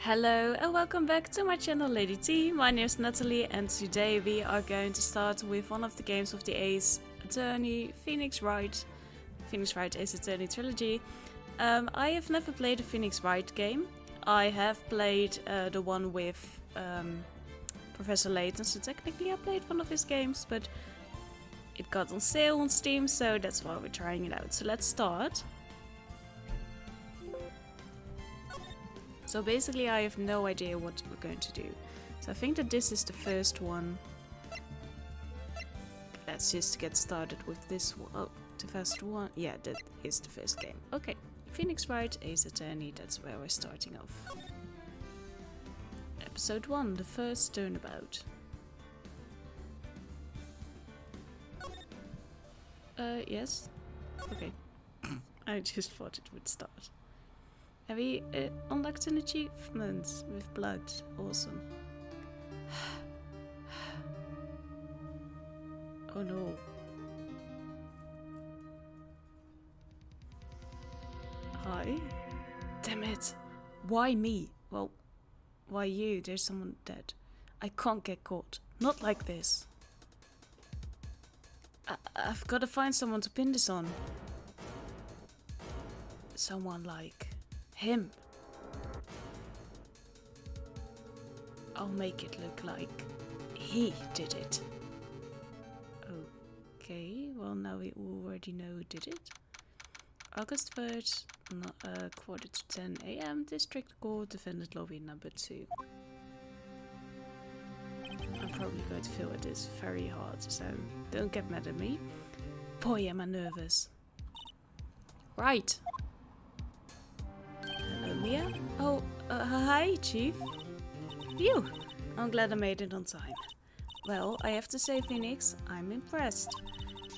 Hello and welcome back to my channel Lady T. My name is Nathalie and today we are going to start with one of the games of the Ace Attorney Phoenix Wright. Phoenix Wright Ace Attorney trilogy. I have never played a Phoenix Wright game. I have played the one with Professor Layton, so technically I played one of his games, but it got on sale on Steam, so that's why we're trying it out. So let's start. So basically I have no idea what we're going to do. So I think that this is the first one. Let's just get started with this one. Oh, the first one. Yeah, that is the first game. Okay, Phoenix Wright, Ace Attorney, that's where we're starting off. Episode 1, the first turnabout. Yes? Okay. I just thought it would start. Have we unlocked an achievement with blood? Awesome. Oh no. Hi? Damn it. Why me? Well, why you? There's someone dead. I can't get caught. Not like this. I've got to find someone to pin this on. Someone like him. I'll make it look like he did it. Okay, well now we already know who did it. August 3rd, quarter to 10 AM, District Court, Defendant Lobby number 2. I'm probably going to feel it is very hard, so don't get mad at me. Boy, am I nervous. Right. Hello, Mia. Oh, hi, Chief. Phew, I'm glad I made it on time. Well, I have to say, Phoenix, I'm impressed.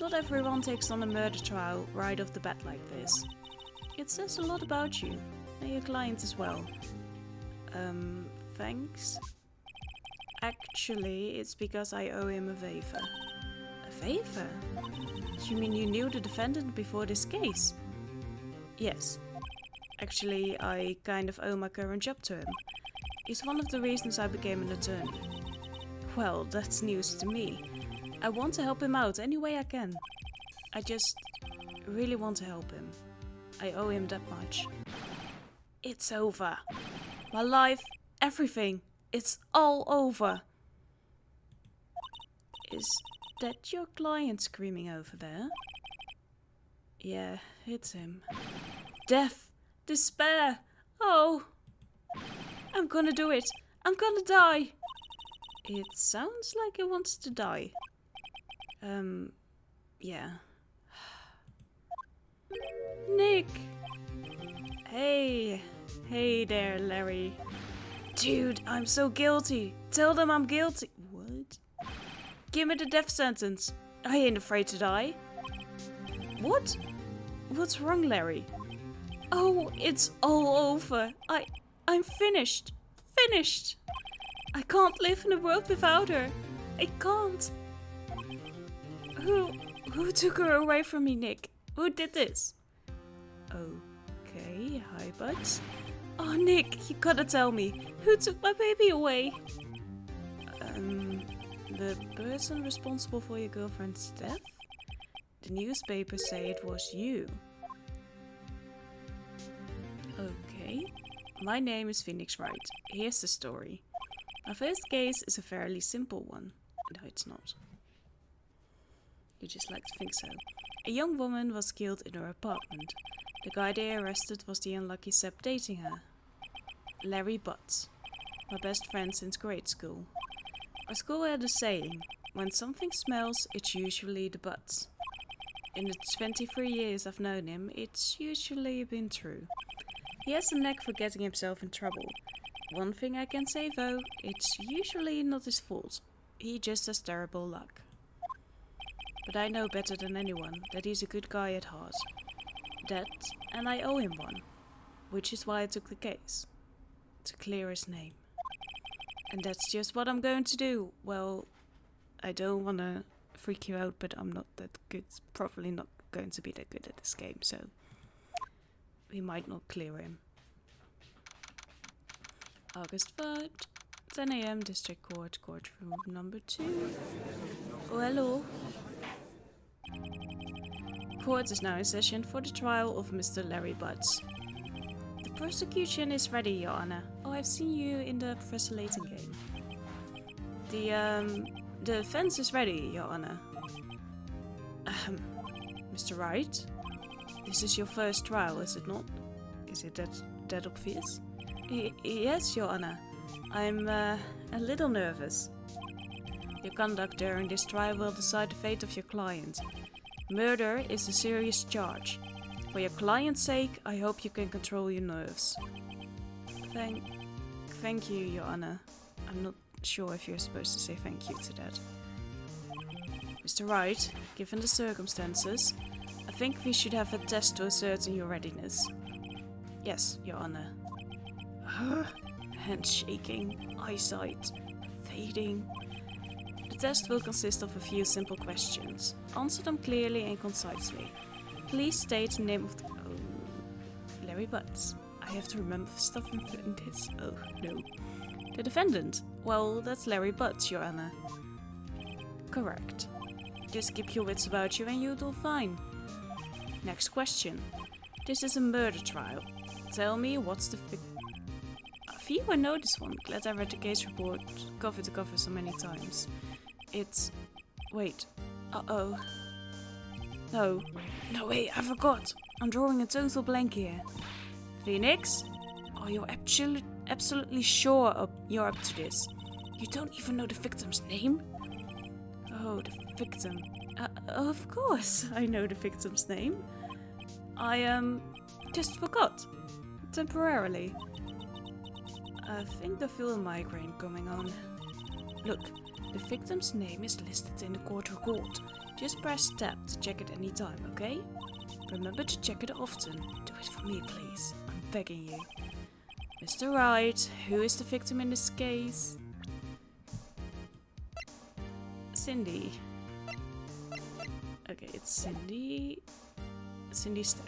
Not everyone takes on a murder trial right off the bat like this. It says a lot about you, and your client as well. Thanks? Actually, it's because I owe him a favor. A favor? You mean you knew the defendant before this case? Yes. Actually, I kind of owe my current job to him. He's one of the reasons I became an attorney. Well, that's news to me. I want to help him out any way I can. I just really want to help him. I owe him that much. It's over. My life, everything. It's all over. Is that your client screaming over there? Yeah, it's him. Death. Despair. Oh. I'm gonna do it. I'm gonna die. It sounds like he wants to die. Yeah. Nick! Hey. Hey there, Larry. Dude, I'm so guilty. Tell them I'm guilty. What? Give me the death sentence. I ain't afraid to die. What? What's wrong, Larry? Oh, it's all over. I'm finished. Finished. I can't live in a world without her. I can't. Who took her away from me, Nick? Who did this? Okay, hi, buds. Oh, Nick, you gotta tell me. Who took my baby away? The person responsible for your girlfriend's death? The newspapers say it was you. Okay. My name is Phoenix Wright. Here's the story. My first case is a fairly simple one. No, it's not. You just like to think so. A young woman was killed in her apartment. The guy they arrested was the unlucky sap dating her. Larry Butts. My best friend since grade school. Our school had a saying, when something smells, it's usually the butts. In the 23 years I've known him, it's usually been true. He has a knack for getting himself in trouble. One thing I can say though, it's usually not his fault. He just has terrible luck. But I know better than anyone that he's a good guy at heart. That, and I owe him one. Which is why I took the case. To clear his name. And that's just what I'm going to do. Well, I don't want to freak you out, but I'm not that good. Probably not going to be that good at this game, so we might not clear him. August 3rd, 10 AM, District Court, courtroom number 2. Oh, hello. Court is now in session for the trial of Mr. Larry Butts. The prosecution is ready, Your Honor. Oh, I've seen you in the Professor Layton game. The defense is ready, Your Honor. Mr. Wright? This is your first trial, is it not? Is it that obvious? Yes, Your Honor. I'm a little nervous. Your conduct during this trial will decide the fate of your client. Murder is a serious charge. For your client's sake, I hope you can control your nerves. Thank you, Your Honor. I'm not sure if you're supposed to say thank you to that. Mr. Wright, given the circumstances, I think we should have a test to ascertain your readiness. Yes, Your Honor. Hand shaking, eyesight fading. The test will consist of a few simple questions. Answer them clearly and concisely. Please state the name of the... Oh, Larry Butts. I have to remember stuff in this. Oh, no. The defendant. Well, that's Larry Butts, Your Honor. Correct. Just keep your wits about you and you'll do fine. Next question. This is a murder trial. Tell me what's the I know this one. Glad I read the case report cover to cover so many times. It's... Wait. Uh-oh. No, wait, I forgot. I'm drawing a total blank here. Phoenix? Are you absolutely sure you're up to this? You don't even know the victim's name? Oh, the victim. Of course I know the victim's name. I, just forgot. Temporarily. I think I feel a migraine coming on. Look, the victim's name is listed in the court record. Just press tab to check it any time, okay? Remember to check it often. Do it for me, please. I'm begging you. Mr. Wright, who is the victim in this case? Cindy. Okay, it's Cindy Stone.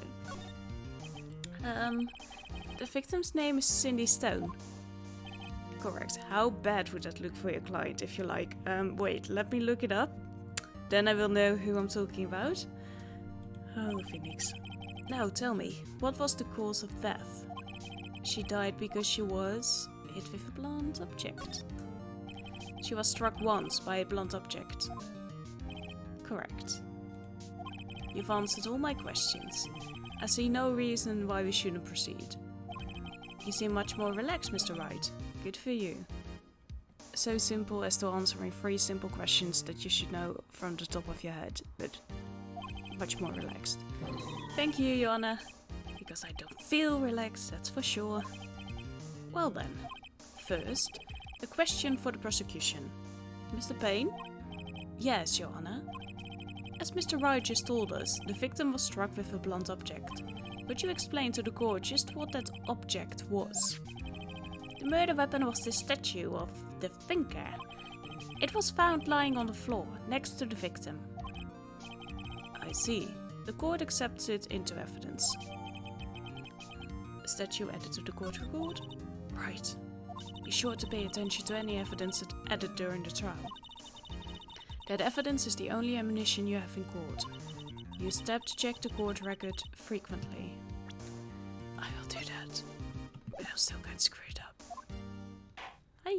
The victim's name is Cindy Stone. Correct. How bad would that look for your client if you like? Wait, let me look it up. Then I will know who I'm talking about. Oh, Phoenix. Now tell me, what was the cause of death? She died because she was hit with a blunt object. She was struck once by a blunt object. Correct. You've answered all my questions. I see no reason why we shouldn't proceed. You seem much more relaxed, Mr. Wright. Good for you. So simple as to answering 3 simple questions that you should know from the top of your head, but much more relaxed. Thank you, Your Honor. Because I don't feel relaxed, that's for sure. Well then, first, a question for the prosecution. Mr. Payne? Yes, Your Honor. As Mr. Wright just told us, the victim was struck with a blunt object. Would you explain to the court just what that object was? The murder weapon was this statue of the Thinker. It was found lying on the floor, next to the victim. I see. The court accepts it into evidence. A statue added to the court record? Right. Be sure to pay attention to any evidence added during the trial. That evidence is the only ammunition you have in court. Use tab to check the court record frequently. I will do that. But I'll still get screwed up. Hi.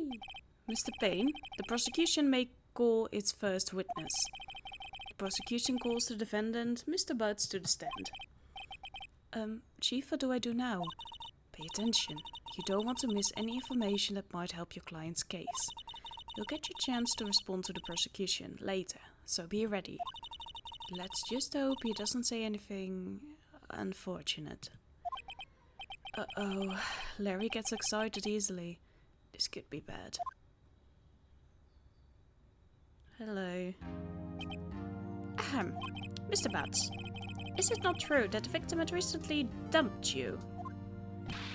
Mr. Payne, the prosecution may call its first witness. The prosecution calls the defendant, Mr. Butts, to the stand. Chief, what do I do now? Pay attention. You don't want to miss any information that might help your client's case. You'll get your chance to respond to the prosecution later, so be ready. Let's just hope he doesn't say anything unfortunate. Uh-oh, Larry gets excited easily. This could be bad. Hello. Ahem. Mr. Butts, is it not true that the victim had recently dumped you?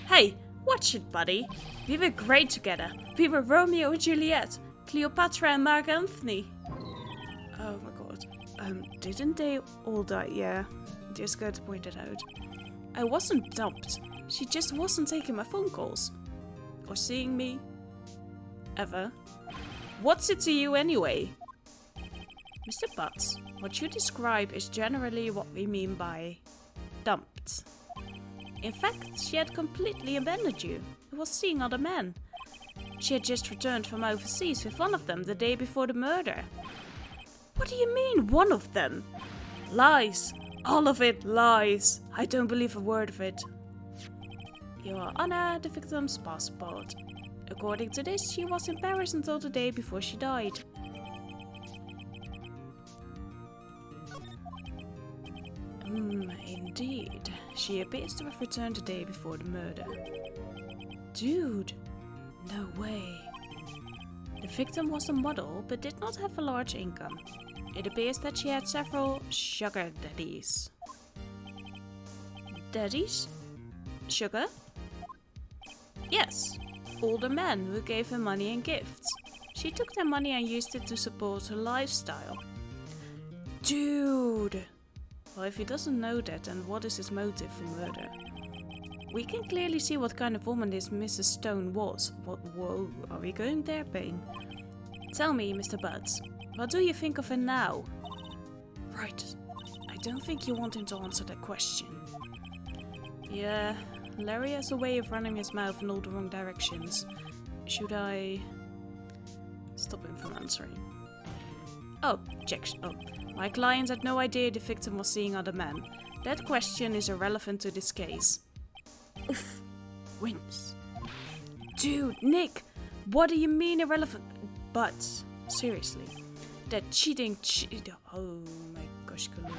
Hey, watch it, buddy. We were great together. We were Romeo and Juliet, Cleopatra and Mark Anthony. Oh my god. Didn't they all die? Yeah, just got to point it out. I wasn't dumped. She just wasn't taking my phone calls. or seeing me. Ever. What's it to you anyway? Mr. Butts, what you describe is generally what we mean by dumped. In fact, she had completely abandoned you and was seeing other men. She had just returned from overseas with one of them the day before the murder. What do you mean, one of them? Lies. All of it lies. I don't believe a word of it. Your Honor, the victim's passport. According to this, she was in Paris until the day before she died. Indeed. She appears to have returned the day before the murder. Dude. No way. The victim was a model, but did not have a large income. It appears that she had several sugar daddies. Daddies? Sugar? Yes. Older men who gave her money and gifts. She took their money and used it to support her lifestyle. Dude! Well, if he doesn't know that, then what is his motive for murder? We can clearly see what kind of woman this Mrs. Stone was. What? Whoa, are we going there, Payne? Tell me, Mr. Butts, what do you think of her now? Right. I don't think you want him to answer that question. Yeah, Larry has a way of running his mouth in all the wrong directions. Should I stop him from answering? Oh, objection. Oh, my client had no idea the victim was seeing other men. That question is irrelevant to this case. Oof. Wins. Dude, Nick, what do you mean irrelevant? But, seriously, that cheating oh my gosh, God.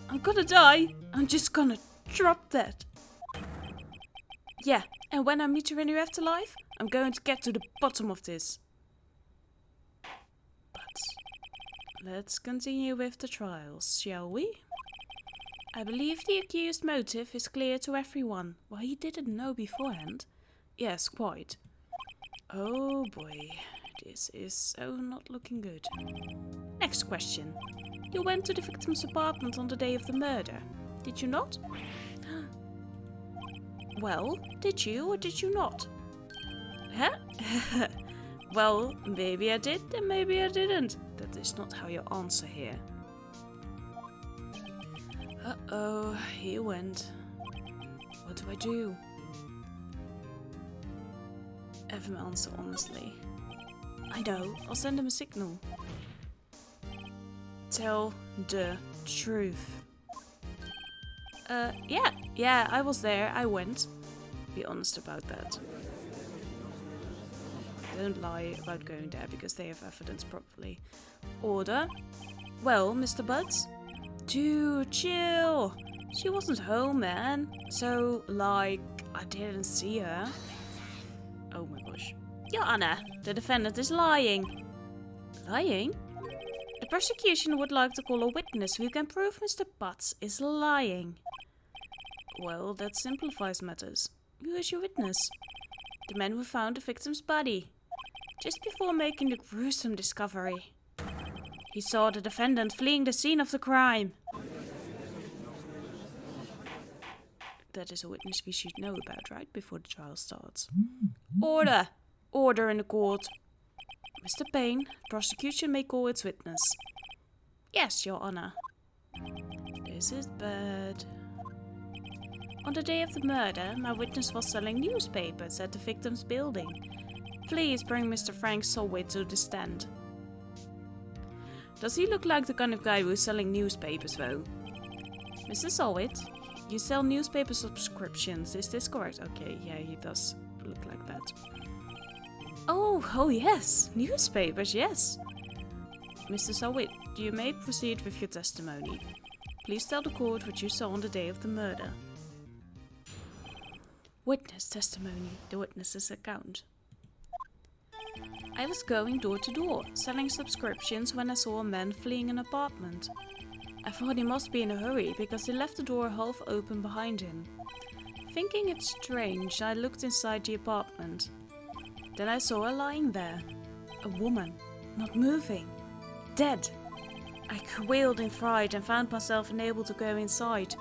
I'm gonna die. I'm just gonna drop that. Yeah, and when I meet her in the afterlife, I'm going to get to the bottom of this. But, let's continue with the trials, shall we? I believe the accused motive is clear to everyone. Well, he didn't know beforehand. Yes, quite. Oh boy, this is so not looking good. Next question. You went to the victim's apartment on the day of the murder, did you not? Well, did you or did you not? Huh? Well, maybe I did and maybe I didn't. That is not how you answer here. Uh-oh, he went. What do I do? Have him answer honestly. I know, I'll send him a signal. Tell the truth. Yeah, I was there, I went. Be honest about that. Don't lie about going there because they have evidence properly. Order. Well, Mr. Butts? Dude, chill. She wasn't home, man. So, like, I didn't see her. Oh my gosh. Your Honor, the defendant is lying. Lying? The prosecution would like to call a witness who can prove Mr. Butts is lying. Well, that simplifies matters. Who is your witness? The man who found the victim's body. Just before making the gruesome discovery. He saw the defendant fleeing the scene of the crime. That is a witness we should know about, right? Before the trial starts. Order! Order in the court. Mr. Payne, prosecution may call its witness. Yes, Your Honor. This is bad. On the day of the murder, my witness was selling newspapers at the victim's building. Please bring Mr. Frank Solwit to the stand. Does he look like the kind of guy who's selling newspapers, though? Mr. Solwit, you sell newspaper subscriptions, is this correct? Okay, yeah, he does look like that. Oh yes, newspapers, yes. Mr. Solwit, you may proceed with your testimony. Please tell the court what you saw on the day of the murder. Witness testimony, the witness's account. I was going door to door, selling subscriptions when I saw a man fleeing an apartment. I thought he must be in a hurry because he left the door half open behind him. Thinking it strange, I looked inside the apartment. Then I saw her lying there. A woman, not moving, dead. I quailed in fright and found myself unable to go inside.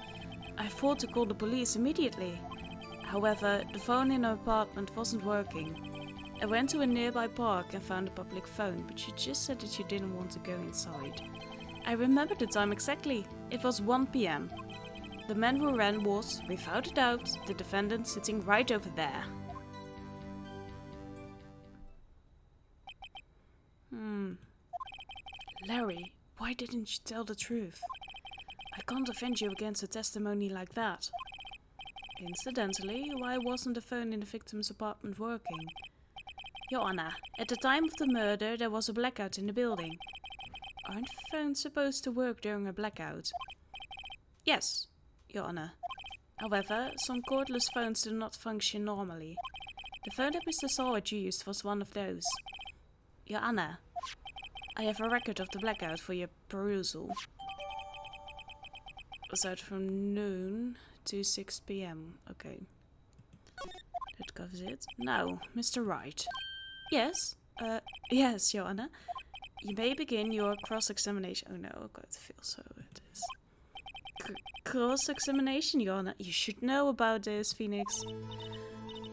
I thought to call the police immediately. However, the phone in her apartment wasn't working. I went to a nearby park and found a public phone, but you just said that you didn't want to go inside. I remember the time exactly. It was 1 p.m. The man who ran was, without a doubt, the defendant sitting right over there. Larry, why didn't you tell the truth? I can't defend you against a testimony like that. Incidentally, why wasn't the phone in the victim's apartment working? Your Honor, at the time of the murder there was a blackout in the building. Aren't phones supposed to work during a blackout? Yes, Your Honor. However, some cordless phones do not function normally. The phone that Mr. Saward used was one of those. Your Honor, I have a record of the blackout for your perusal. It was out from noon to 6 p.m. Okay. That covers it. Now, Mr. Wright. Yes? Yes, Your Honor. You may begin your cross-examination. Oh no, I've got to feel so it is. Cross-examination, Your Honor. You should know about this, Phoenix.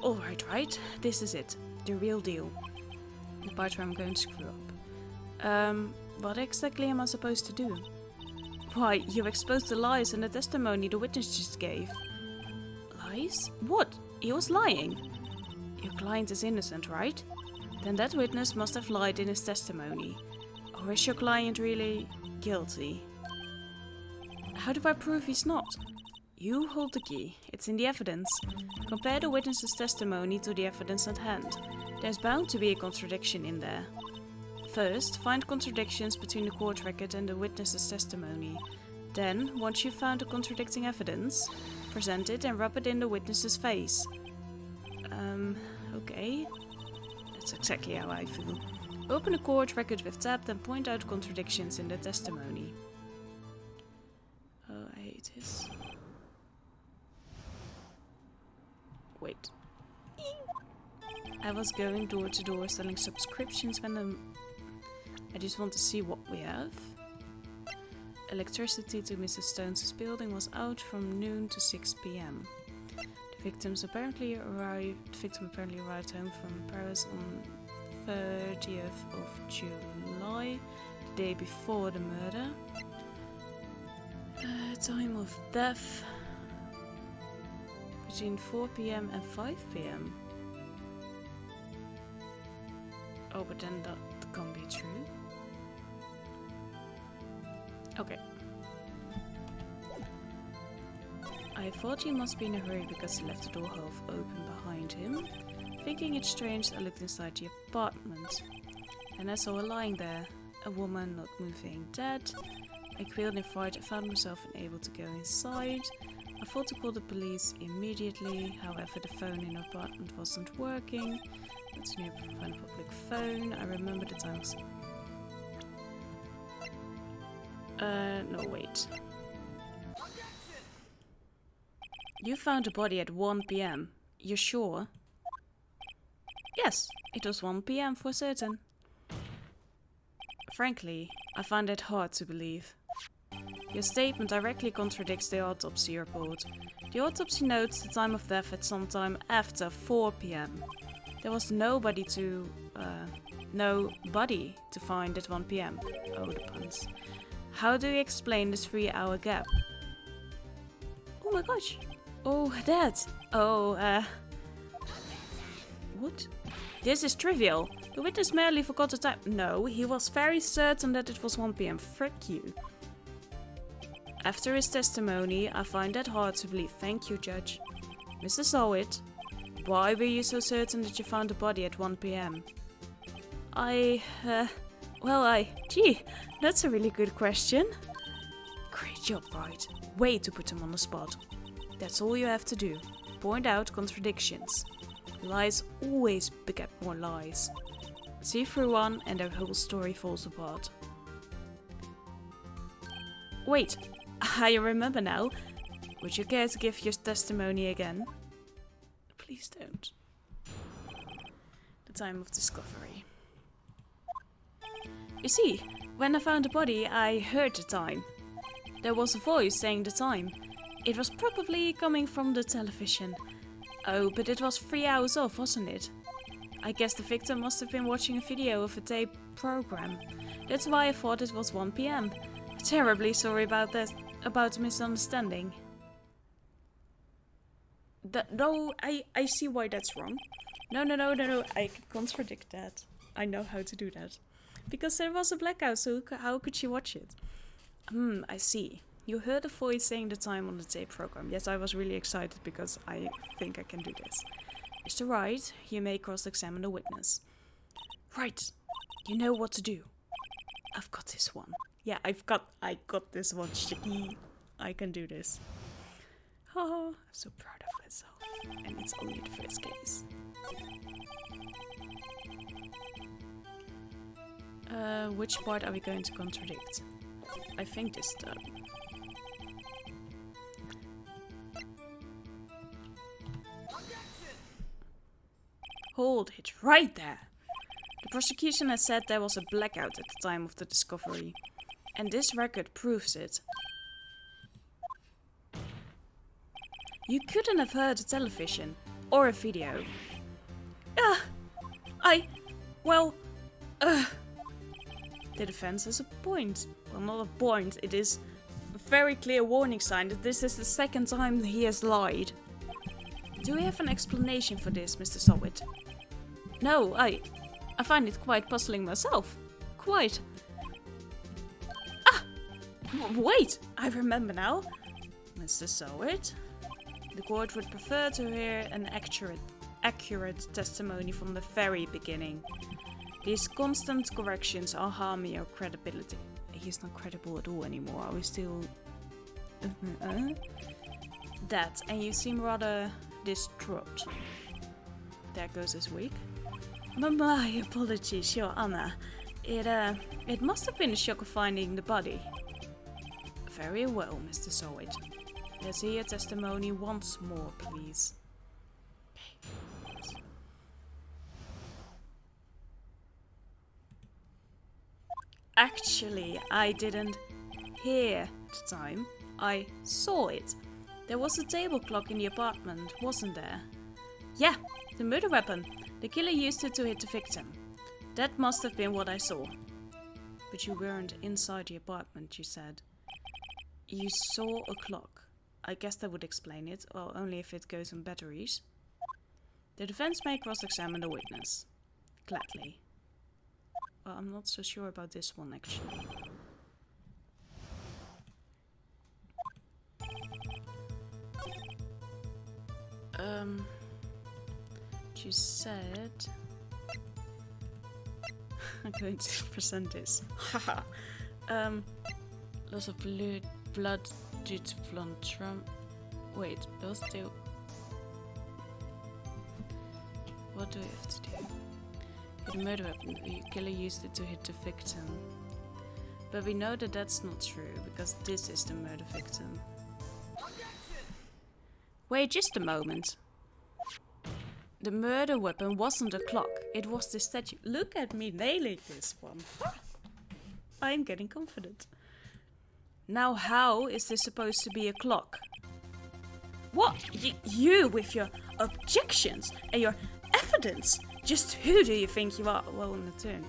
Alright, right. This is it. The real deal. The part where I'm going to screw up. What exactly am I supposed to do? Why, you exposed the lies in the testimony the witness just gave. Lies? What? He was lying. Your client is innocent, right? Then that witness must have lied in his testimony. Or is your client really guilty? How do I prove he's not? You hold the key. It's in the evidence. Compare the witness's testimony to the evidence at hand. There's bound to be a contradiction in there. First, find contradictions between the court record and the witness's testimony. Then, once you've found the contradicting evidence, present it and rub it in the witness's face. Okay. That's exactly how I feel. Open the court record with tab, then point out contradictions in the testimony. Oh, I hate this. Wait. I was going door to door selling subscriptions when I just want to see what we have. Electricity to Mrs. Stone's building was out from noon to 6 p.m. The victim apparently arrived home from Paris on 30th of July, the day before the murder. Time of death between 4 p.m. and 5 p.m. Oh, but then that can't be true. Okay. I thought he must be in a hurry because he left the door half open behind him. Thinking it strange, I looked inside the apartment. And I saw her lying there, a woman not moving, dead. I quailed in fright. I found myself unable to go inside. I thought to call the police immediately, however the phone in her apartment wasn't working. It's near to find a public phone. I remember the times. No, wait. You found the body at 1 p.m. You're sure? Yes, it was 1 p.m. for certain. Frankly, I find it hard to believe. Your statement directly contradicts the autopsy report. The autopsy notes the time of death at some time after 4 p.m. There was nobody to find at 1 p.m. Oh, the puns. How do you explain this 3-hour gap? Oh my gosh. Oh, that. Oh, what? This is trivial. The witness merely forgot the time. No, he was very certain that it was 1 p.m. Frick you. After his testimony, I find that hard to believe. Thank you, Judge. Mr. Sawit, why were you so certain that you found the body at 1 p.m.? Gee, that's a really good question. Great job, Wright. Way to put him on the spot. That's all you have to do. Point out contradictions. Lies always beget more lies. See through one and the whole story falls apart. Wait, I remember now. Would you care to give your testimony again? Please don't. The time of discovery. You see, when I found the body, I heard the time. There was a voice saying the time. It was probably coming from the television. Oh, but it was 3 hours off, wasn't it? I guess the victim must have been watching a video of a tape program. That's why I thought it was 1 PM. Terribly sorry about that, about the misunderstanding. No, I see why that's wrong. No, I can contradict that. I know how to do that. Because there was a blackout, so how could she watch it? I see. You heard a voice saying the time on the tape program. Yes, I was really excited because I think I can do this. Mr. Wright, you may cross-examine the witness. Right. You know what to do. I've got this one. Yeah, I got this one, Chicky. I can do this. Oh, I'm so proud of myself. And it's only the first case. Which part are we going to contradict? I think this time. Hold it right there. The prosecution has said there was a blackout at the time of the discovery. And this record proves it. You couldn't have heard a television or a video. The defense has a point. Well, not a point. It is a very clear warning sign that this is the second time he has lied. Do we have an explanation for this, Mr. Sowit? No, I find it quite puzzling myself. Quite. Wait, I remember now. Mr. Sowit, the court would prefer to hear an accurate testimony from the very beginning. These constant corrections are harming your credibility. He's not credible at all anymore. Are we still... That, and you seem rather distraught. There goes his wig. My apologies, Your Honor. It must have been a shock of finding the body. Very well, Mr. Sowit. Let's hear your testimony once more, please. Actually, I didn't hear the time. I saw it. There was a table clock in the apartment, wasn't there? Yeah, the murder weapon. The killer used it to hit the victim. That must have been what I saw. But you weren't inside the apartment, you said. You saw a clock. I guess that would explain it, well, only if it goes on batteries. The defense may cross-examine the witness. Gladly. Well, I'm not so sure about this one, actually. You said... I'm going to present this. Haha. Loss of blood due to blunt trauma. Wait, those two... What do we have to do? The murder weapon, the killer used it to hit the victim. But we know that that's not true, because this is the murder victim. Wait just a moment. The murder weapon wasn't a clock, it was the statue. Look at me nailing this one. I'm getting confident. Now how is this supposed to be a clock? What? You with your objections and your evidence? Just who do you think you are? Well, an attorney.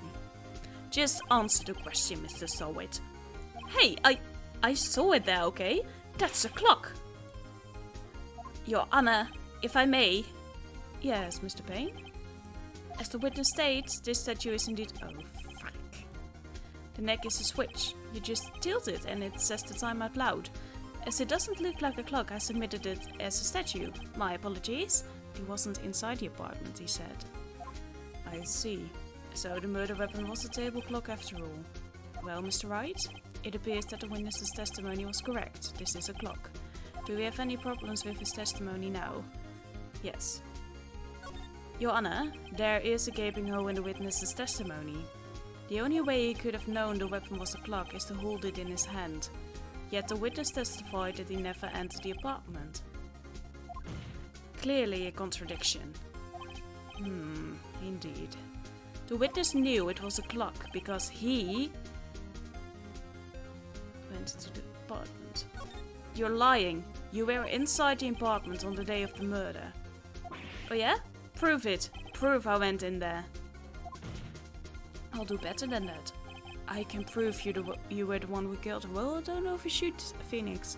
Just answer the question, Mr. Sowit. Hey, I saw it there, okay? That's a clock. Your Honor, if I may. Yes, Mr. Payne. As the witness states, this statue is indeed... Oh, fuck. The neck is a switch. You just tilt it and it says the time out loud. As it doesn't look like a clock, I submitted it as a statue. My apologies. He wasn't inside the apartment, he said. I see. So the murder weapon was a table clock after all. Well, Mr. Wright, it appears that the witness's testimony was correct. This is a clock. Do we have any problems with his testimony now? Yes. Your Honor, there is a gaping hole in the witness's testimony. The only way he could have known the weapon was a clock is to hold it in his hand. Yet the witness testified that he never entered the apartment. Clearly a contradiction. Indeed. The witness knew it was a clock because he went to the apartment. You're lying. You were inside the apartment on the day of the murder. Oh yeah? Prove it. Prove I went in there. I'll do better than that. I can prove you were the one who killed her. Well, I don't know if you shoot Phoenix.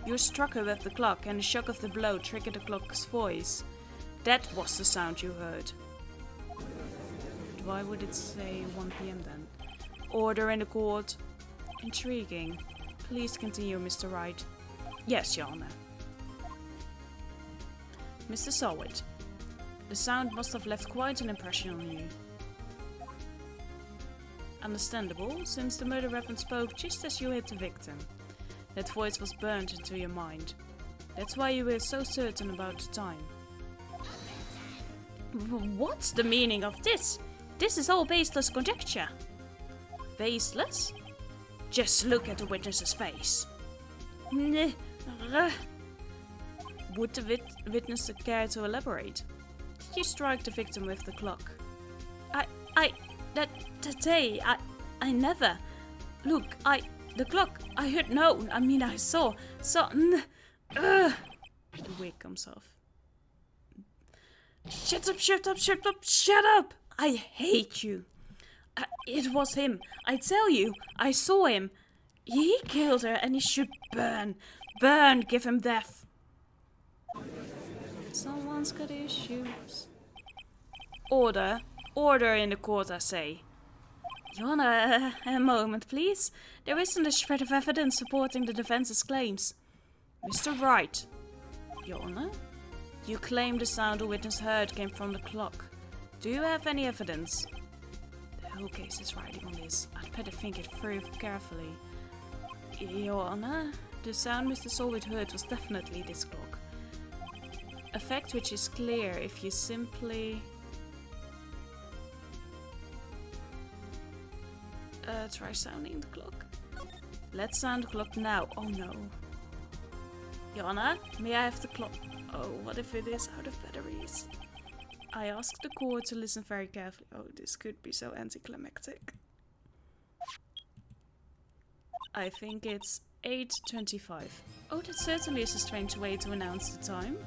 You struck her with the clock, and the shock of the blow triggered the clock's voice. That was the sound you heard. Why would it say 1 PM then? Order in the court. Intriguing. Please continue, Mr. Wright. Yes, Your Honor. Mr. Solwit, the sound must have left quite an impression on you. Understandable, since the murder weapon spoke just as you hit the victim. That voice was burned into your mind. That's why you were so certain about the time. What's the meaning of this? This is all baseless conjecture. Baseless? Just look at the witness's face. Would the witness care to elaborate? Did you strike the victim with the clock? That day, I never. Look, the clock, I heard no, I mean I saw. The wig comes off. Shut up! I hate you. It was him. I tell you, I saw him. He killed her and he should burn. Burn, give him death. Someone's got issues. Order. Order in the court, I say. Your Honor, a moment, please. There isn't a shred of evidence supporting the defense's claims. Mr. Wright. Your Honor? You claim the sound the witness heard came from the clock. Do you have any evidence? The whole case is riding on this. I'd better think it through carefully. Your Honor, the sound Mr. Solwit heard was definitely this clock. A fact which is clear if you simply... try sounding the clock. Let's sound the clock now. Oh no. Your Honor, may I have the clock? Oh, what if it is out of batteries? I ask the court to listen very carefully. Oh, this could be so anticlimactic. I think it's 8:25. Oh, that certainly is a strange way to announce the time.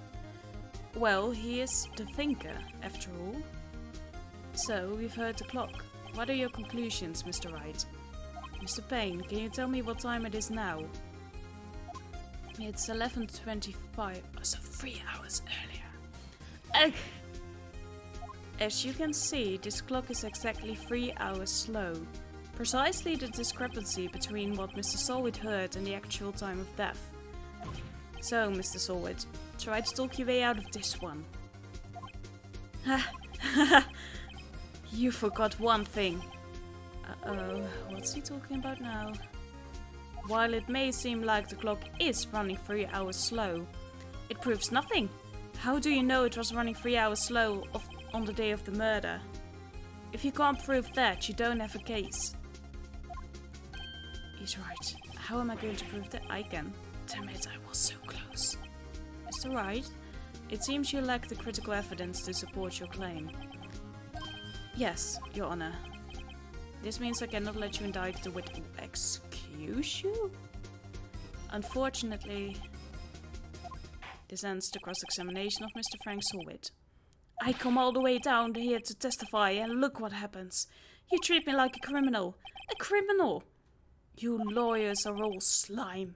Well, he is the thinker, after all. So, we've heard the clock. What are your conclusions, Mr. Wright? Mr. Payne, can you tell me what time it is now? It's 11:25, so 3 hours earlier. Ugh! As you can see, this clock is exactly 3 hours slow. Precisely the discrepancy between what Mr. Solwit heard and the actual time of death. So, Mr. Solwit, try to talk your way out of this one. You forgot one thing. Uh-oh, what's he talking about now? While it may seem like the clock is running 3 hours slow, it proves nothing. How do you know it was running 3 hours slow on the day of the murder? If you can't prove that, you don't have a case. He's right. How am I going to prove that? I can. Damn it, I was so close. Mr. Wright, it seems you lack the critical evidence to support your claim. Yes, Your Honor. This means I cannot let you indict the witness. Excuse you? Unfortunately, this ends the cross-examination of Mr. Frank Solwit. I come all the way down here to testify and look what happens. You treat me like a criminal. A criminal! You lawyers are all slime.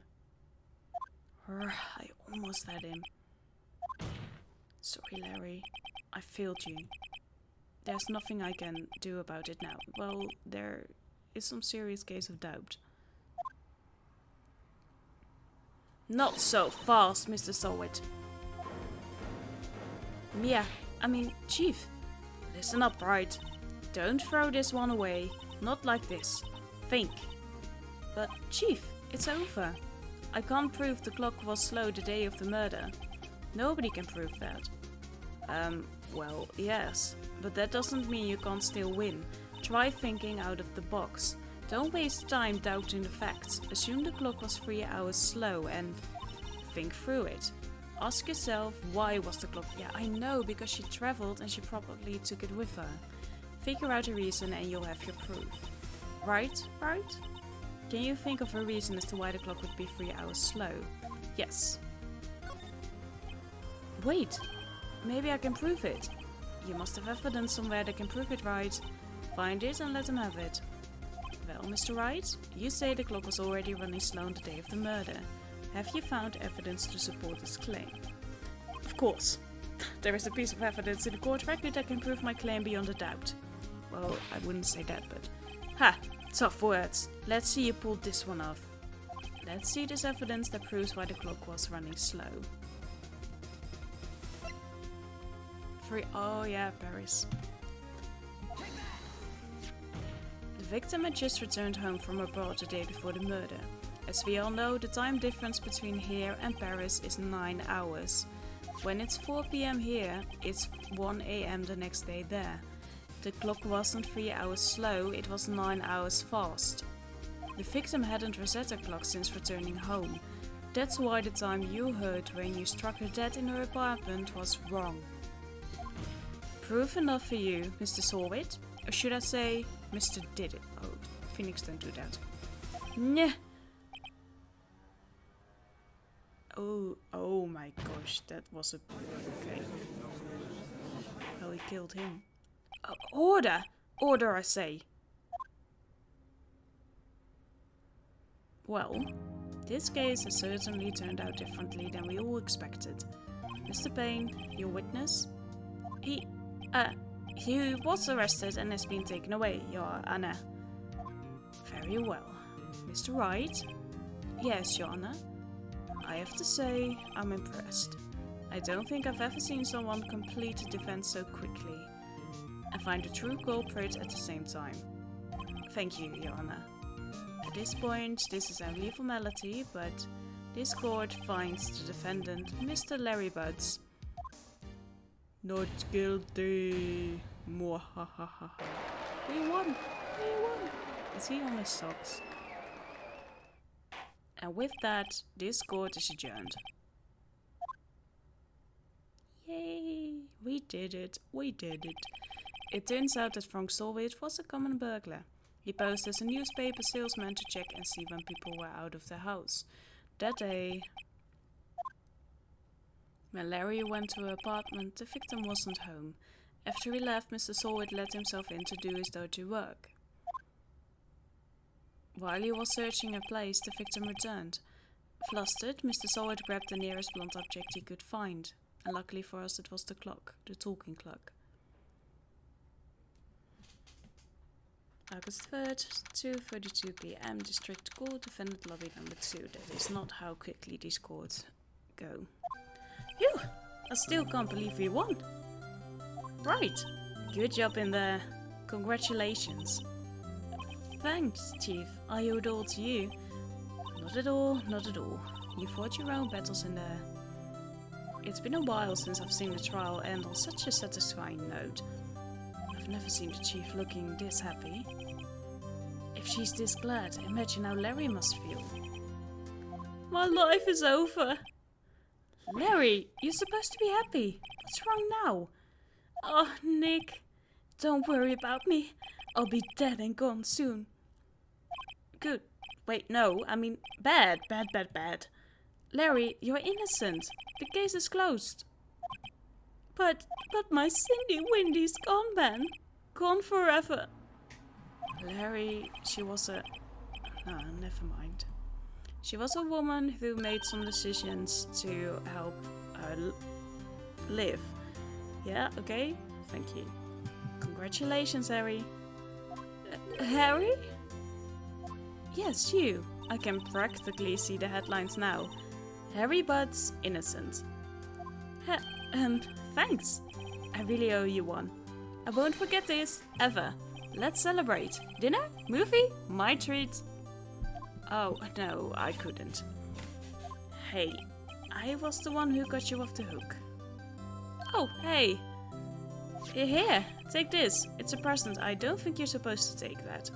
I almost had him. Sorry, Larry. I failed you. There's nothing I can do about it now. Well, there is some serious case of doubt. Not so fast, Mr. Solwit. Chief. Listen up, Wright. Don't throw this one away. Not like this. Think. But, Chief, it's over. I can't prove the clock was slow the day of the murder. Nobody can prove that. Well, yes. But that doesn't mean you can't still win. Try thinking out of the box. Don't waste time doubting the facts. Assume the clock was 3 hours slow and think through it. Ask yourself, why was the clock? Yeah, I know, because she traveled and she probably took it with her. Figure out a reason and you'll have your proof. Right? Can you think of a reason as to why the clock would be 3 hours slow? Yes. Wait, maybe I can prove it. You must have evidence somewhere that can prove it, right? Find it and let him have it. Well, Mr. Wright, you say the clock was already running slow on the day of the murder. Have you found evidence to support this claim? Of course. There is a piece of evidence in the court record that can prove my claim beyond a doubt. Well, I wouldn't say that, but... Ha! Tough words. Let's see you pull this one off. Let's see this evidence that proves why the clock was running slow. Oh yeah, Paris. The victim had just returned home from abroad the day before the murder. As we all know, the time difference between here and Paris is 9 hours. When it's 4 PM here, it's 1 AM the next day there. The clock wasn't 3 hours slow, it was 9 hours fast. The victim hadn't reset her clock since returning home. That's why the time you heard when you struck her dead in her apartment was wrong. Proof enough for you, Mr. Solwit? Or should I say, Mr. Did It? Oh, Phoenix don't do that. Nyeh. Oh my gosh, that was a... Okay. Well, he killed him. Order! Order, I say! Well, this case has certainly turned out differently than we all expected. Mr. Payne, your witness? He was arrested and has been taken away, Your Honor. Very well. Mr. Wright? Yes, Your Honor. I have to say, I'm impressed. I don't think I've ever seen someone complete a defense so quickly and find a true culprit at the same time. Thank you, Your Honor. At this point, this is only a formality, but this court finds the defendant, Mr. Larry Buds, not guilty. Mwahahaha. We won! We won! Is he on his socks? And with that, this court is adjourned. Yay! We did it! We did it! It turns out that Frank Solwit was a common burglar. He posed as a newspaper salesman to check and see when people were out of the house. That day, when Larry went to her apartment, the victim wasn't home. After he left, Mr. Solwit let himself in to do his dirty work. While he was searching a place, the victim returned. Flustered, Mr. Solwit grabbed the nearest blunt object he could find. And luckily for us, it was the clock, the talking clock. August 3rd, 2:32 PM, District Court, Defendant Lobby number 2. That is not how quickly these courts go. Phew! I still can't believe we won! Right! Good job in there. Congratulations. Thanks, Chief. I owe it all to you. Not at all, not at all. You fought your own battles in there. It's been a while since I've seen the trial end on such a satisfying note. I've never seen the Chief looking this happy. If she's this glad, imagine how Larry must feel. My life is over. Larry, you're supposed to be happy. What's wrong now? Oh, Nick. Don't worry about me. I'll be dead and gone soon. Good. Wait, no. I mean, bad. Bad. Larry, you're innocent. The case is closed. But my Cindy Windy's gone, Ben. Gone forever. Larry, she was a... No, never mind. She was a woman who made some decisions to help her live. Yeah, okay? Thank you. Congratulations, Harry. Harry? Yes, you. I can practically see the headlines now. Harry Buds, innocent. Thanks. I really owe you one. I won't forget this, ever. Let's celebrate. Dinner? Movie? My treat. Oh, no, I couldn't. Hey, I was the one who got you off the hook. Oh, hey. Here, take this. It's a present. I don't think you're supposed to take that.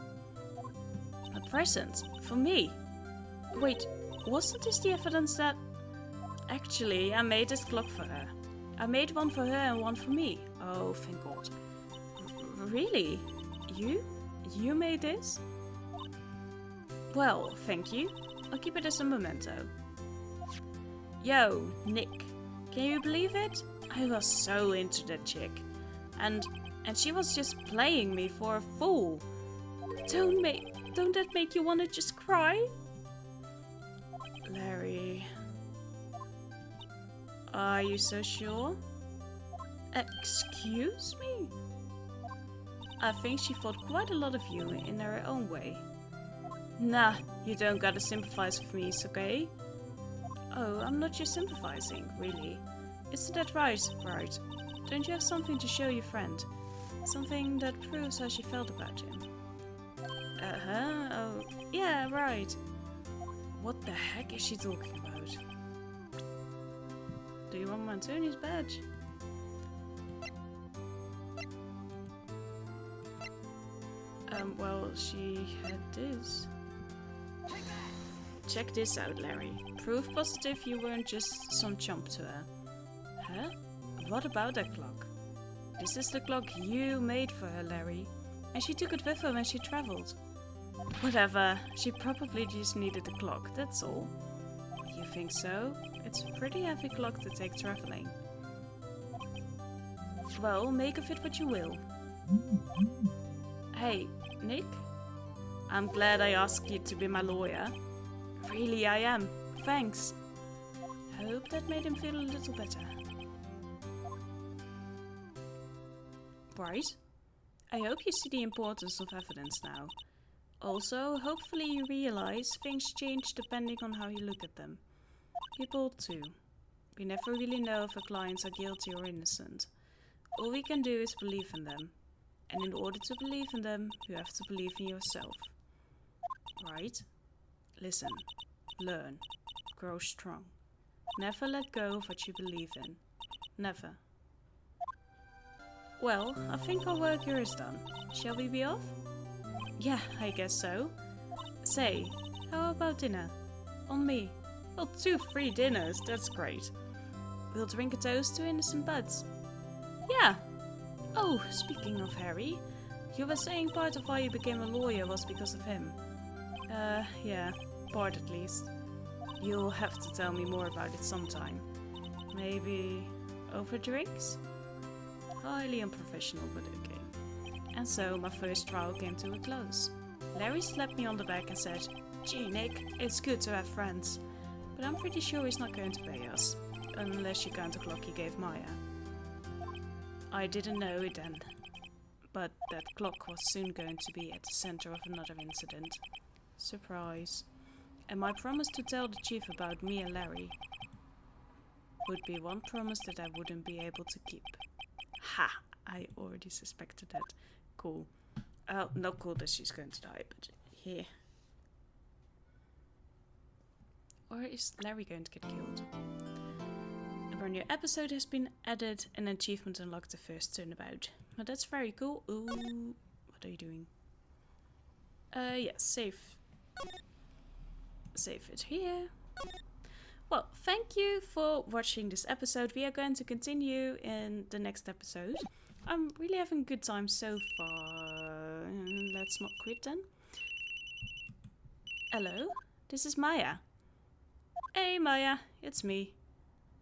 A present? For me? Wait, wasn't this the evidence that... Actually, I made this clock for her. I made one for her and one for me. Oh, thank God. Really? You? You made this? Well, thank you. I'll keep it as a memento. Yo, Nick. Can you believe it? I was so into that chick. And she was just playing me for a fool. Don't that make you want to just cry? Larry. Are you so sure? Excuse me? I think she thought quite a lot of you in her own way. Nah, you don't gotta sympathize with me, okay? Oh, I'm not just sympathizing, really. Isn't that right? Right. Don't you have something to show your friend? Something that proves how she felt about him? Uh-huh, oh, yeah, right. What the heck is she talking about? Do you want Mantoni's badge? Well, she had this. Check this out, Larry. Proof positive you weren't just some chump to her. Huh? What about that clock? This is the clock you made for her, Larry. And she took it with her when she traveled. Whatever, she probably just needed a clock, that's all. You think so? It's a pretty heavy clock to take traveling. Well, make of it what you will. Hey, Nick? I'm glad I asked you to be my lawyer. Really, I am. Thanks. Hope that made him feel a little better. Right? I hope you see the importance of evidence now. Also, hopefully you realize things change depending on how you look at them. People too. We never really know if our clients are guilty or innocent. All we can do is believe in them. And in order to believe in them, you have to believe in yourself. Right? Listen. Learn. Grow strong. Never let go of what you believe in. Never. Well, I think our work here is done. Shall we be off? Yeah, I guess so. Say, how about dinner? On me. Well, 2 free dinners, that's great. We'll drink a toast to innocent buds. Yeah. Oh, speaking of Harry, you were saying part of why you became a lawyer was because of him. Yeah, part at least. You'll have to tell me more about it sometime. Maybe over drinks? Highly unprofessional, but okay. And so my first trial came to a close. Larry slapped me on the back and said, "Gee, Nick, it's good to have friends. But I'm pretty sure he's not going to pay us. Unless you count the clock he gave Maya." I didn't know it then. But that clock was soon going to be at the center of another incident. Surprise. And my promise to tell the chief about me and Larry would be one promise that I wouldn't be able to keep. Ha! I already suspected that. Cool. Not cool that she's going to die, but here. Or is Larry going to get killed? A brand new episode has been added, and an achievement unlocked the first turnabout. Well, that's very cool. Ooh, what are you doing? Yeah, save. Save it here. Well, thank you for watching this episode. We are going to continue in the next episode. I'm really having a good time so far. Let's not quit then. Hello, this is Maya. Hey Maya, it's me.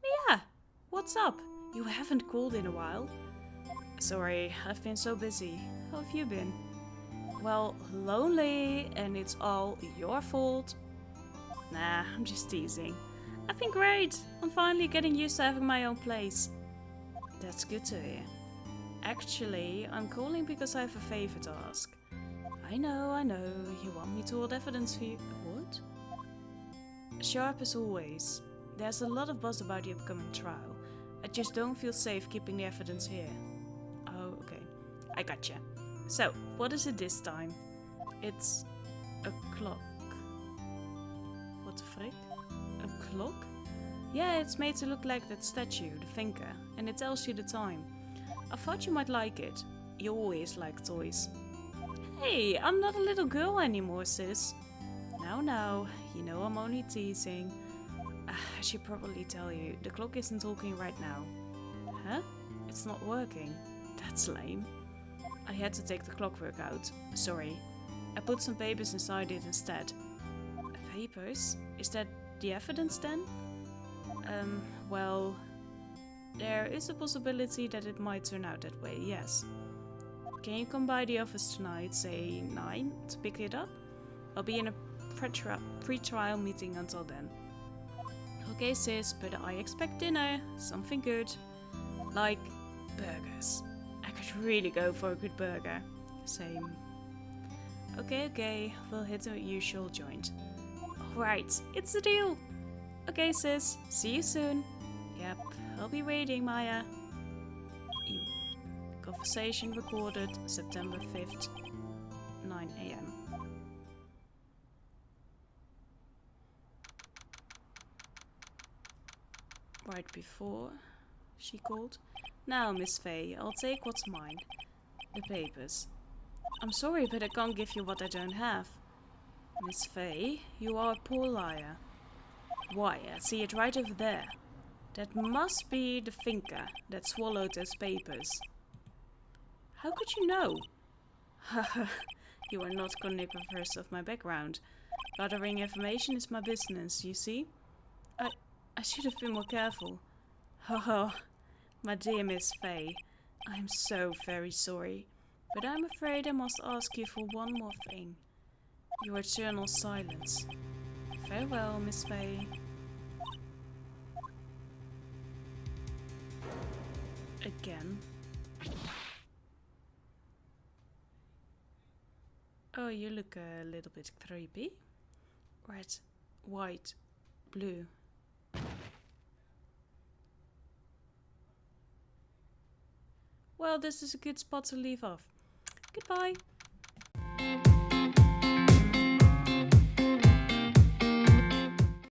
Mia, what's up? You haven't called in a while. Sorry, I've been so busy. How have you been? Well, lonely, and it's all your fault. Nah, I'm just teasing. I've been great. I'm finally getting used to having my own place. That's good to hear. Actually, I'm calling because I have a favor to ask. I know, you want me to hold evidence for you. What? Sharp as always. There's a lot of buzz about the upcoming trial. I just don't feel safe keeping the evidence here. Oh, okay. I gotcha. So, what is it this time? It's a clock. What the frick? A clock? Yeah, it's made to look like that statue, the thinker, and it tells you the time. I thought you might like it. You always like toys. Hey, I'm not a little girl anymore, sis. Now, you know I'm only teasing. I should probably tell you, the clock isn't talking right now. Huh? It's not working. That's lame. I had to take the clockwork out. Sorry. I put some papers inside it instead. Papers? Is that the evidence then? Well... There is a possibility that it might turn out that way, yes. Can you come by the office tonight, say 9, to pick it up? I'll be in a pre-trial meeting until then. Okay, sis, but I expect dinner. Something good. Like burgers. I could really go for a good burger. Same. Okay, we'll hit the usual joint. Alright, it's a deal. Okay, sis, see you soon. Yep, I'll be waiting, Maya. Ew. Conversation recorded September 5th, 9 AM. Right before she called. Now, Miss Faye, I'll take what's mine. The papers. I'm sorry, but I can't give you what I don't have. Miss Faye, you are a poor liar. Why, I see it right over there. That must be the thinker that swallowed those papers. How could you know? Haha, you are not carnivorous of my background. Gathering information is my business, you see? I should have been more careful. Oh, my dear Miss Faye, I'm so very sorry, but I'm afraid I must ask you for one more thing. Your eternal silence. Farewell, Miss Faye. Again. Oh, you look a little bit creepy. Red, white, blue. Well, this is a good spot to leave off. Goodbye.